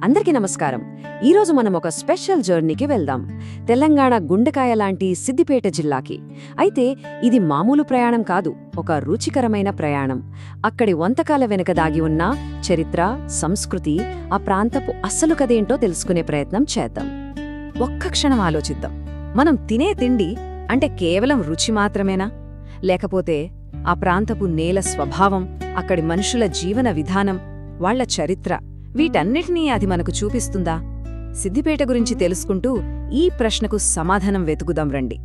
అందరికీ నమస్కారం. ఈరోజు మనం ఒక స్పెషల్ జర్నీకి వెళ్దాం. తెలంగాణ గుండెకాయ లాంటి సిద్దిపేట జిల్లాకి. అయితే ఇది మామూలు ప్రయాణం కాదు, ఒక రుచికరమైన ప్రయాణం. అక్కడి వంటకాల వెనుక దాగి ఉన్న చరిత్ర, సంస్కృతి, ఆ ప్రాంతపు అస్సలు కదేంటో తెలుసుకునే ప్రయత్నం చేద్దాం. ఒక్క క్షణం ఆలోచిద్దాం. మనం తినే తిండి అంటే కేవలం రుచి మాత్రమేనా? లేకపోతే ఆ ప్రాంతపు నేల స్వభావం, అక్కడి మనుషుల జీవన విధానం, వాళ్ల చరిత్ర, వీటన్నిటినీ అది మనకు చూపిస్తుందా? సిద్దిపేట గురించి తెలుసుకుంటూ ఈ ప్రశ్నకు సమాధానం వెతుకుదాం రండి.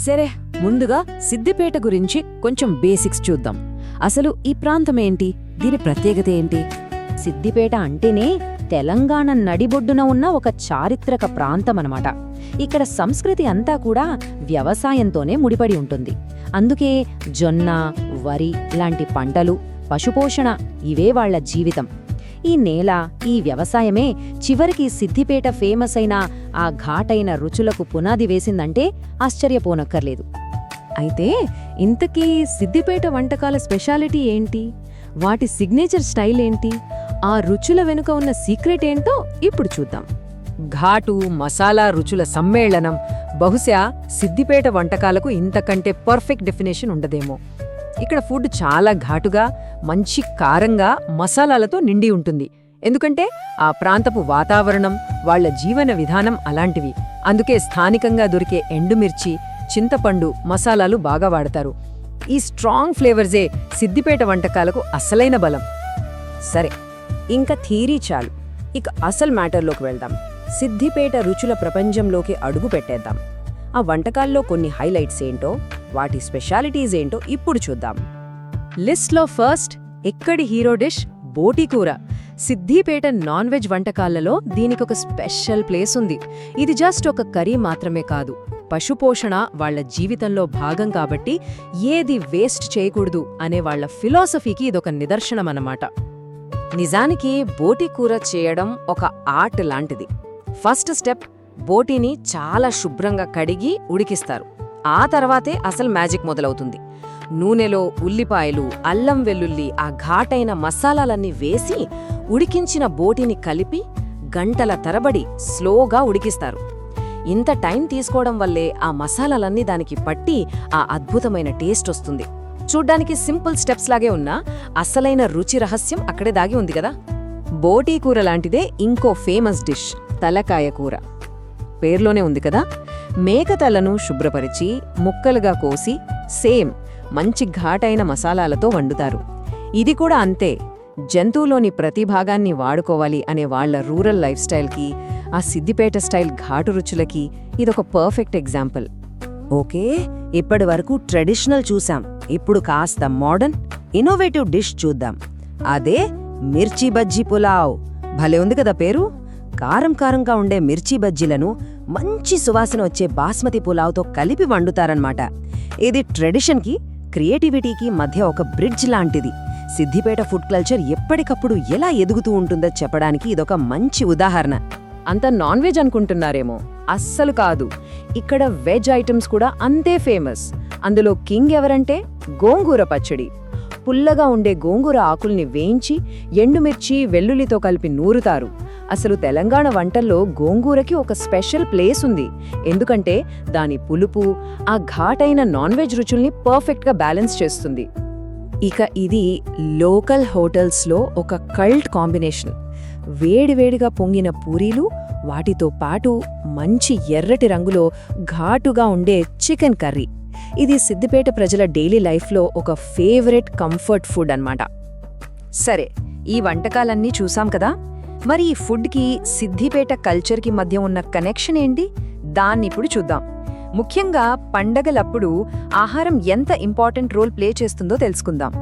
సరే, ముందుగా సిద్దిపేట గురించి కొంచెం బేసిక్స్ చూద్దాం. అసలు ఈ ప్రాంతమేంటి? దీని ప్రత్యేకత ఏంటి? సిద్దిపేట అంటేనే తెలంగాణ నడిబొడ్డున ఉన్న ఒక చారిత్రక ప్రాంతమనమాట. ఇక్కడ సంస్కృతి అంతా కూడా వ్యవసాయంతోనే ముడిపడి ఉంటుంది. అందుకే జొన్న, వరి లాంటి పంటలు, పశుపోషణ ఇవే వాళ్ల జీవితం. ఈ నేల, ఈ వ్యవసాయమే చివరికి సిద్దిపేట ఫేమస్ అయిన ఆ ఘాటైన రుచులకు పునాది వేసిందంటే ఆశ్చర్యపోనక్కర్లేదు. అయితే ఇంతకీ సిద్దిపేట వంటకాల స్పెషాలిటీ ఏంటి? వాటి సిగ్నేచర్ స్టైల్ ఏంటి? ఆ రుచుల వెనుక ఉన్న సీక్రెట్ ఏంటో ఇప్పుడు చూద్దాం. ఘాటు, మసాలా రుచుల సమ్మేళనం. బహుశా సిద్దిపేట వంటకాలకు ఇంతకంటే పర్ఫెక్ట్ డెఫినేషన్ ఉండదేమో. ఇక్కడ ఫుడ్ చాలా ఘాటుగా, మంచి కారంగా, మసాలాలతో నిండి ఉంటుంది. ఎందుకంటే ఆ ప్రాంతపు వాతావరణం, వాళ్ల జీవన విధానం అలాంటివి. అందుకే స్థానికంగా దొరికే ఎండుమిర్చి, చింతపండు, మసాలాలు బాగా వాడతారు. ఈ స్ట్రాంగ్ ఫ్లేవర్సే సిద్దిపేట వంటకాలకు అసలైన బలం. సరే, ఇంకా థీరీ చాలు, ఇక అసలు మ్యాటర్లోకి వెళ్దాం. సిద్దిపేట రుచుల ప్రపంచంలోకి అడుగు పెట్టేద్దాం. ఆ వంటకాల్లో కొన్ని హైలైట్స్ ఏంటో, వాటి స్పెషాలిటీస్ ఏంటో ఇప్పుడు చూద్దాం. లిస్ట్లో ఫస్ట్ ఎక్కడి హీరో డిష్ బోటికూర. సిద్దిపేట నాన్ వెజ్ వంటకాలలో దీనికొక స్పెషల్ ప్లేస్ ఉంది. ఇది జస్ట్ ఒక కర్రీ మాత్రమే కాదు, పశుపోషణ వాళ్ల జీవితంలో భాగం కాబట్టి ఏది వేస్ట్ చేయకూడదు అనే వాళ్ల ఫిలాసఫీకి ఇదొక నిదర్శనమన్నమాట. నిజానికి బోటికూర చేయడం ఒక ఆర్ట్ లాంటిది. ఫస్ట్ స్టెప్, బోటిని చాలా శుభ్రంగా కడిగి ఉడికిస్తారు. ఆ తర్వాతే అసలు మ్యాజిక్ మొదలవుతుంది. నూనెలో ఉల్లిపాయలు, అల్లం వెల్లుల్లి, ఆ ఘాటైన మసాలాలన్నీ వేసి ఉడికించిన బోటిని కలిపి గంటల తరబడి స్లోగా ఉడికిస్తారు. ఇంత టైం తీసుకోవడం వల్లే ఆ మసాలాలన్నీ దానికి పట్టి ఆ అద్భుతమైన టేస్ట్ వస్తుంది. చూడ్డానికి సింపుల్ స్టెప్స్ లాగే ఉన్నా అసలైన రుచి రహస్యం అక్కడే దాగి ఉంది కదా. బోటీ కూర లాంటిదే ఇంకో ఫేమస్ డిష్ తలకాయ కూర. పేర్లోనే ఉంది కదా. మేకతలను శుభ్రపరిచి ముక్కలుగా కోసి సేమ్ మంచి ఘాటైన మసాలాలతో వండుతారు. ఇది కూడా అంతే, జంతువులోని ప్రతి భాగాన్ని వాడుకోవాలి అనే వాళ్ల రూరల్ లైఫ్ స్టైల్కి, ఆ సిద్దిపేట స్టైల్ ఘాటు రుచులకి ఇదొక పర్ఫెక్ట్ ఎగ్జాంపుల్. ఓకే, ఇప్పటి వరకు ట్రెడిషనల్ చూసాం. ఇప్పుడు కాస్త మోడర్న్, ఇన్నోవేటివ్ డిష్ చూద్దాం. అదే మిర్చి బజ్జీ పులావ్. భలే ఉంది కదా పేరు. కారం కారంగా ఉండే మిర్చి బజ్జీలను మంచి సువాసన వచ్చే బాస్మతి పులావ్తో కలిపి వండుతారన్నమాట. ఇది ట్రెడిషన్కి, క్రియేటివిటీకి మధ్య ఒక బ్రిడ్జ్ లాంటిది. సిద్దిపేట ఫుడ్ కల్చర్ ఎప్పటికప్పుడు ఎలా ఎదుగుతూ ఉంటుందో చెప్పడానికి ఇదొక మంచి ఉదాహరణ. అంత నాన్ వెజ్ అనుకుంటున్నారేమో? అస్సలు కాదు. ఇక్కడ వెజ్ ఐటమ్స్ కూడా అంతే ఫేమస్. అందులో కింగ్ ఎవరంటే గోంగూర పచ్చడి. పుల్లగా ఉండే గోంగూర ఆకుల్ని వేయించి ఎండుమిర్చి, వెల్లుల్లితో కలిపి నూరుతారు. అసలు తెలంగాణ వంటల్లో గోంగూరకి ఒక స్పెషల్ ప్లేస్ ఉంది. ఎందుకంటే దాని పులుపు ఆ ఘాటైన నాన్ వెజ్ రుచుల్ని పర్ఫెక్ట్గా బ్యాలెన్స్ చేస్తుంది. ఇక ఇది లోకల్ హోటల్స్లో ఒక కల్ట్ కాంబినేషన్. వేడివేడిగా పొంగిన పూరీలు, వాటితో పాటు మంచి ఎర్రటి రంగులో ఘాటుగా ఉండే చికెన్ కర్రీ. ఇది సిద్దిపేట ప్రజల డైలీ లైఫ్లో ఒక ఫేవరెట్ కంఫర్ట్ ఫుడ్ అన్నమాట. సరే, ఈ వంటకాలన్నీ చూసాం కదా. మరి ఈ ఫుడ్కి సిద్దిపేట కల్చర్కి మధ్య ఉన్న కనెక్షన్ ఏంటి? దాన్నిప్పుడు చూద్దాం. ముఖ్యంగా పండగలప్పుడు ఆహారం ఎంత ఇంపార్టెంట్ రోల్ ప్లే చేస్తుందో తెలుసుకుందాం.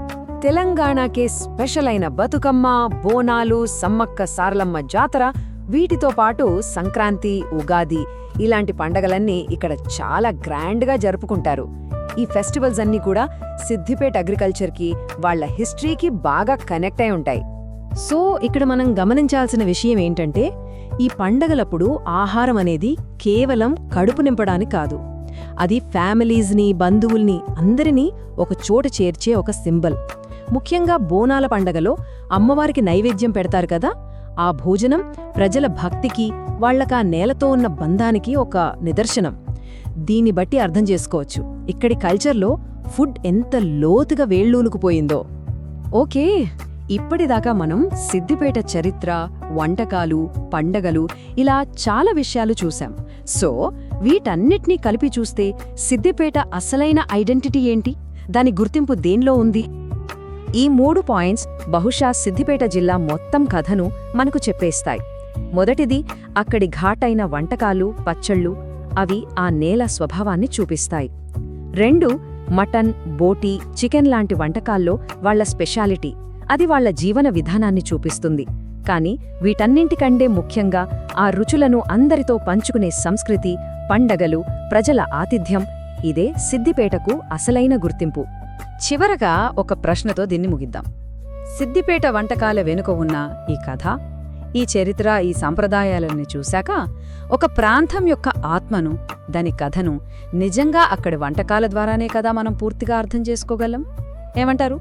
తెలంగాణకే స్పెషల్ అయిన బతుకమ్మ, బోనాలు, సమ్మక్క సారలమ్మ జాతర, వీటితో పాటు సంక్రాంతి, ఉగాది ఇలాంటి పండగలన్నీ ఇక్కడ చాలా గ్రాండ్గా జరుపుకుంటారు. ఈ ఫెస్టివల్స్ అన్నీ కూడా సిద్దిపేట అగ్రికల్చర్కి, వాళ్ల హిస్టరీకి బాగా కనెక్ట్ అయి ఉంటాయి. సో ఇక్కడ మనం గమనించాల్సిన విషయం ఏంటంటే, ఈ పండగలప్పుడు ఆహారం అనేది కేవలం కడుపు నింపడానికి కాదు, అది ఫ్యామిలీస్ని, బంధువుల్ని అందరినీ ఒక చోట చేర్చే ఒక సింబల్. ముఖ్యంగా బోనాల పండగలో అమ్మవారికి నైవేద్యం పెడతారు కదా, ఆ భోజనం ప్రజల భక్తికి, వాళ్లకా నేలతో ఉన్న బంధానికి ఒక నిదర్శనం. దీన్ని బట్టి అర్థం చేసుకోవచ్చు ఇక్కడి కల్చర్లో ఫుడ్ ఎంత లోతుగా వేళ్ళూనుకుపోయిందో. ఓకే, ఇప్పటిదాకా మనం సిద్దిపేట చరిత్ర, వంటకాలు, పండగలు ఇలా చాలా విషయాలు చూశాం. సో వీటన్నిటినీ కలిపి చూస్తే సిద్దిపేట అసలైన ఐడెంటిటీ ఏంటి? దాని గుర్తింపు దేన్లో ఉంది? ఈ 3 పాయింట్స్ బహుశా సిద్దిపేట జిల్లా మొత్తం కథను మనకు చెప్పేస్తాయి. మొదటిది, అక్కడి ఘాటైన వంటకాలు, పచ్చళ్ళు. అవి ఆ నేల స్వభావాన్ని చూపిస్తాయి. 2, మటన్, బోటీ, చికెన్ లాంటి వంటకాల్లో వాళ్ల స్పెషాలిటీ. అది వాళ్ల జీవన విధానాన్ని చూపిస్తుంది. కాని వీటన్నింటికంటే ముఖ్యంగా ఆ రుచులను అందరితో పంచుకునే సంస్కృతి, పండగలు, ప్రజల ఆతిథ్యం. ఇదే సిద్దిపేటకు అసలైన గుర్తింపు. చివరగా ఒక ప్రశ్నతో దీన్ని ముగిద్దాం. సిద్దిపేట వంటకాల వెనుక ఉన్న ఈ కథ, ఈ చరిత్ర, ఈ సంప్రదాయాలని చూశాక ఒక ప్రాంతం యొక్క ఆత్మను, దాని కథను నిజంగా అక్కడి వంటకాల ద్వారానే కదా మనం పూర్తిగా అర్థం చేసుకోగలం. ఏమంటారు?